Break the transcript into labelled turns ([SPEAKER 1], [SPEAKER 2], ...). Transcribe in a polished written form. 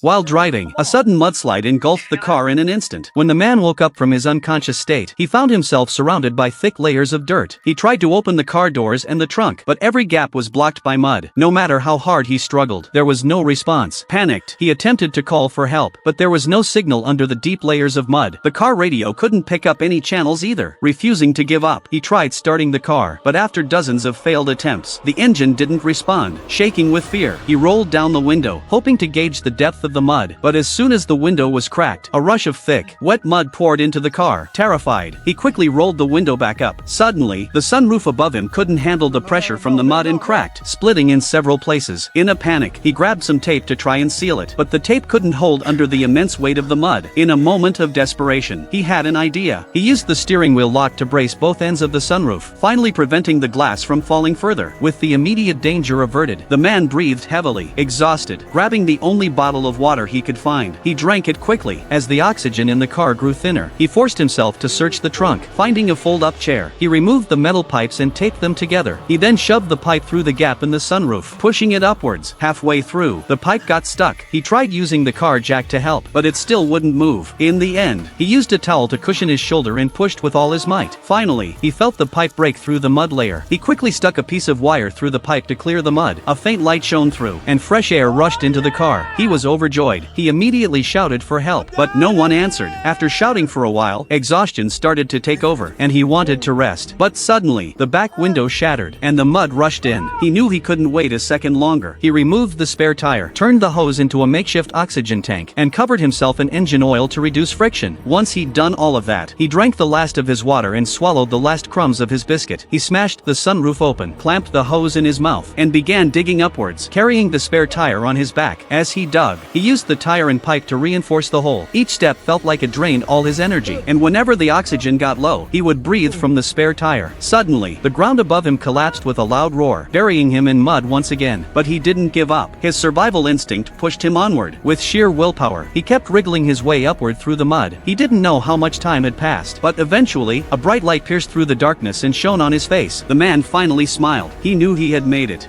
[SPEAKER 1] While driving, a sudden mudslide engulfed the car in an instant. When the man woke up from his unconscious state, he found himself surrounded by thick layers of dirt. He tried to open the car doors and the trunk, but every gap was blocked by mud. No matter how hard he struggled, there was no response. Panicked, he attempted to call for help, but there was no signal under the deep layers of mud. The car radio couldn't pick up any channels either. Refusing to give up, he tried starting the car, but after dozens of failed attempts, the engine didn't respond. Shaking with fear, he rolled down the window, hoping to gauge the depth of the mud, but as soon as the window was cracked, a rush of thick, wet mud poured into the car. Terrified, he quickly rolled the window back up. Suddenly, the sunroof above him couldn't handle the pressure from the mud and cracked, splitting in several places. In a panic, he grabbed some tape to try and seal it, but the tape couldn't hold under the immense weight of the mud. In a moment of desperation, he had an idea. He used the steering wheel lock to brace both ends of the sunroof, finally preventing the glass from falling further. With the immediate danger averted, the man breathed heavily, exhausted, grabbing the only bottle of water he could find. He drank it quickly. As the oxygen in the car grew thinner, he forced himself to search the trunk. Finding a fold-up chair, he removed the metal pipes and taped them together. He then shoved the pipe through the gap in the sunroof, pushing it upwards. Halfway through, the pipe got stuck. He tried using the car jack to help, but it still wouldn't move. In the end, he used a towel to cushion his shoulder and pushed with all his might. Finally, he felt the pipe break through the mud layer. He quickly stuck a piece of wire through the pipe to clear the mud. A faint light shone through, and fresh air rushed into the car. He was overjoyed. He immediately shouted for help, but no one answered. After shouting for a while, exhaustion started to take over, and he wanted to rest. But suddenly, the back window shattered, and the mud rushed in. He knew he couldn't wait a second longer. He removed the spare tire, turned the hose into a makeshift oxygen tank, and covered himself in engine oil to reduce friction. Once he'd done all of that, he drank the last of his water and swallowed the last crumbs of his biscuit. He smashed the sunroof open, clamped the hose in his mouth, and began digging upwards, carrying the spare tire on his back. As he dug, he used the tire and pipe to reinforce the hole. Each step felt like it drained all his energy, and whenever the oxygen got low, he would breathe from the spare tire. Suddenly, the ground above him collapsed with a loud roar, burying him in mud once again. But he didn't give up. His survival instinct pushed him onward. With sheer willpower, he kept wriggling his way upward through the mud. He didn't know how much time had passed, but eventually, a bright light pierced through the darkness and shone on his face. The man finally smiled. He knew he had made it.